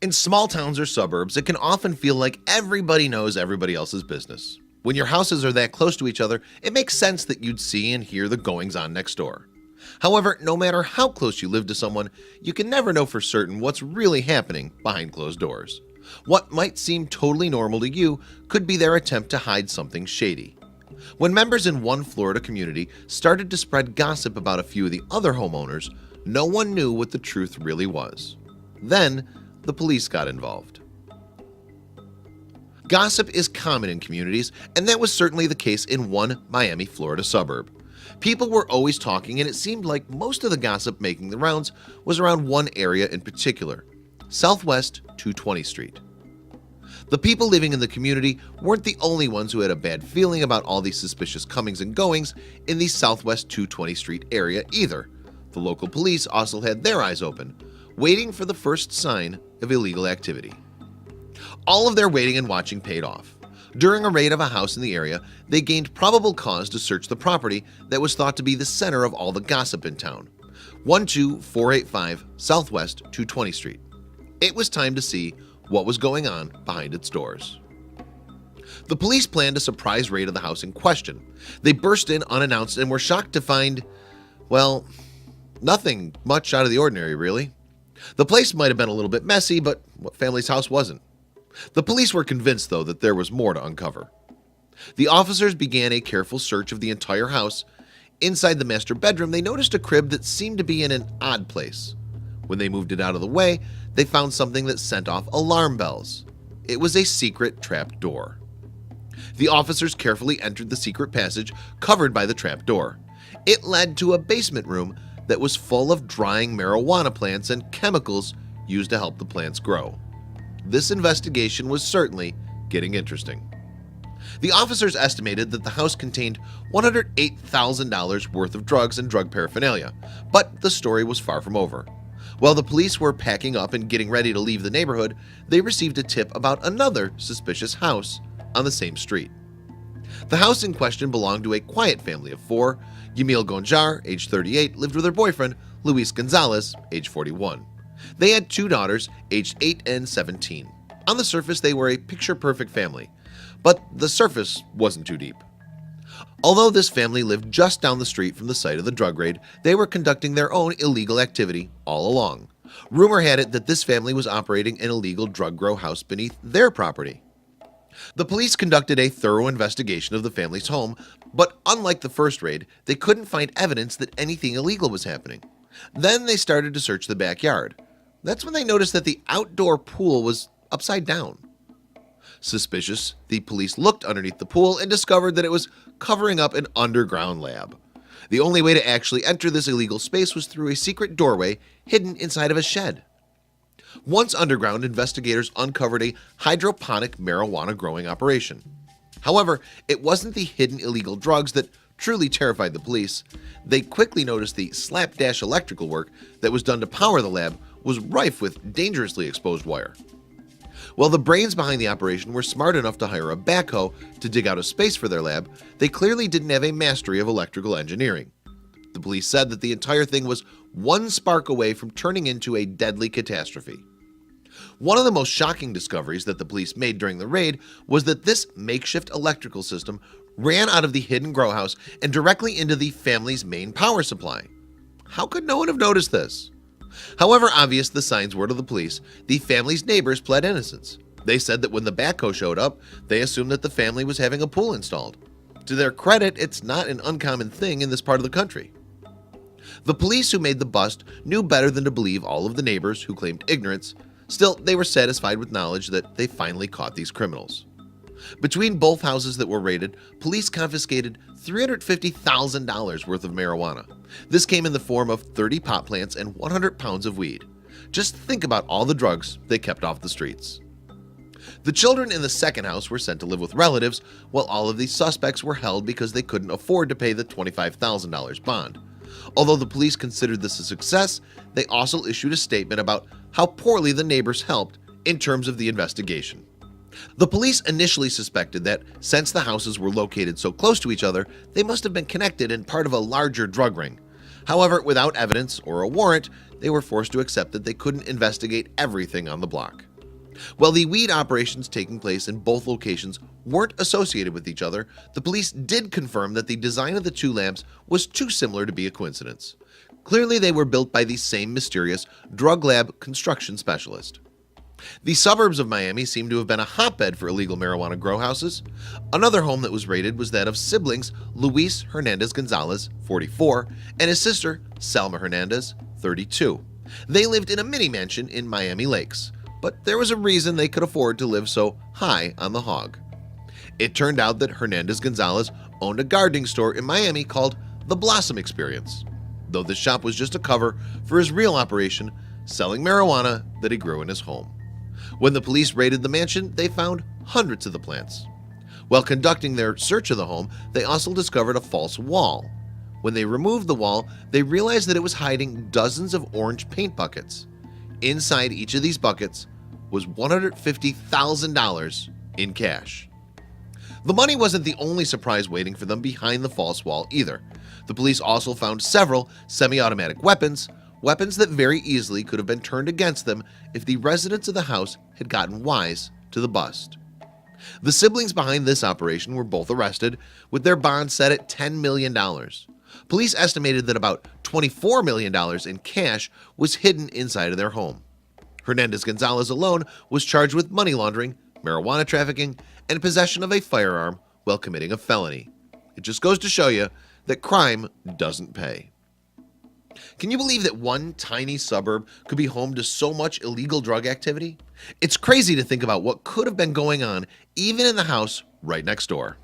In small towns or suburbs, it can often feel like everybody knows everybody else's business. When your houses are that close to each other, it makes sense that you'd see and hear the goings-on next door. However, no matter how close you live to someone, you can never know for certain what's really happening behind closed doors. What might seem totally normal to you could be their attempt to hide something shady. When members in one Florida community started to spread gossip about a few of the other homeowners, no one knew what the truth really was. Then, the police got involved. Gossip is common in communities, and that was certainly the case in one Miami, Florida suburb. People were always talking, and it seemed like most of the gossip making the rounds was around one area in particular, Southwest 220th Street. The people living in the community weren't the only ones who had a bad feeling about all these suspicious comings and goings in the Southwest 220th Street area either. The local police also had their eyes open, waiting for the first sign of illegal activity. All of their waiting and watching paid off. During a raid of a house in the area, they gained probable cause to search the property that was thought to be the center of all the gossip in town, 12485 Southwest 220th Street. It was time to see what was going on behind its doors. The police planned a surprise raid of the house in question. They burst in unannounced and were shocked to find, well, nothing much out of the ordinary, really. The place might have been a little bit messy, but what family's house wasn't? The police were convinced, though, that there was more to uncover. The officers began a careful search of the entire house. Inside the master bedroom, they noticed a crib that seemed to be in an odd place. When they moved it out of the way, they found something that sent off alarm bells. It was a secret trap door. The officers carefully entered the secret passage covered by the trap door. It led to a basement room that was full of drying marijuana plants and chemicals used to help the plants grow. This investigation was certainly getting interesting. The officers estimated that the house contained $108,000 worth of drugs and drug paraphernalia, but the story was far from over. While the police were packing up and getting ready to leave the neighborhood, they received a tip about another suspicious house on the same street. The house in question belonged to a quiet family of four. Yamil Gonjar, age 38, lived with her boyfriend, Luis Gonzalez, age 41. They had two daughters, aged 8 and 17. On the surface, they were a picture-perfect family, but the surface wasn't too deep. Although this family lived just down the street from the site of the drug raid, they were conducting their own illegal activity all along. Rumor had it that this family was operating an illegal drug grow house beneath their property. The police conducted a thorough investigation of the family's home, but unlike the first raid, they couldn't find evidence that anything illegal was happening. Then they started to search the backyard. That's when they noticed that the outdoor pool was upside down. Suspicious, the police looked underneath the pool and discovered that it was covering up an underground lab. The only way to actually enter this illegal space was through a secret doorway hidden inside of a shed. Once underground, investigators uncovered a hydroponic marijuana growing operation. However, it wasn't the hidden illegal drugs that truly terrified the police. They quickly noticed the slapdash electrical work that was done to power the lab was rife with dangerously exposed wire. While the brains behind the operation were smart enough to hire a backhoe to dig out a space for their lab, they clearly didn't have a mastery of electrical engineering. The police said that the entire thing was one spark away from turning into a deadly catastrophe. One of the most shocking discoveries that the police made during the raid was that this makeshift electrical system ran out of the hidden grow house and directly into the family's main power supply. How could no one have noticed this? However obvious the signs were to the police, the family's neighbors pled innocence. They said that when the backhoe showed up, they assumed that the family was having a pool installed. To their credit, it's not an uncommon thing in this part of the country. The police who made the bust knew better than to believe all of the neighbors who claimed ignorance. Still, they were satisfied with knowledge that they finally caught these criminals. Between both houses that were raided, police confiscated $350,000 worth of marijuana. This came in the form of 30 pot plants and 100 pounds of weed. Just think about all the drugs they kept off the streets. The children in the second house were sent to live with relatives, while all of these suspects were held because they couldn't afford to pay the $25,000 bond. Although the police considered this a success, they also issued a statement about how poorly the neighbors helped in terms of the investigation. The police initially suspected that since the houses were located so close to each other, they must have been connected and part of a larger drug ring. However, without evidence or a warrant, they were forced to accept that they couldn't investigate everything on the block. While the weed operations taking place in both locations weren't associated with each other, the police did confirm that the design of the two lamps was too similar to be a coincidence. Clearly, they were built by the same mysterious drug lab construction specialist. The suburbs of Miami seem to have been a hotbed for illegal marijuana grow houses. Another home that was raided was that of siblings Luis Hernandez Gonzalez, 44, and his sister Salma Hernandez, 32. They lived in a mini mansion in Miami Lakes, but there was a reason they could afford to live so high on the hog. It turned out that Hernandez Gonzalez owned a gardening store in Miami called The Blossom Experience, though this shop was just a cover for his real operation, selling marijuana that he grew in his home. When the police raided the mansion, they found hundreds of the plants. While conducting their search of the home, they also discovered a false wall. When they removed the wall, they realized that it was hiding dozens of orange paint buckets. Inside each of these buckets was $150,000 in cash. The money wasn't the only surprise waiting for them behind the false wall either. The police also found several semi-automatic weapons that very easily could have been turned against them if the residents of the house had gotten wise to the bust. The siblings behind this operation were both arrested, with their bond set at $10 million. Police estimated that about $24 million in cash was hidden inside of their home. Hernandez Gonzalez alone was charged with money laundering, marijuana trafficking, and possession of a firearm while committing a felony. It just goes to show you that crime doesn't pay. Can you believe that one tiny suburb could be home to so much illegal drug activity? It's crazy to think about what could have been going on even in the house right next door.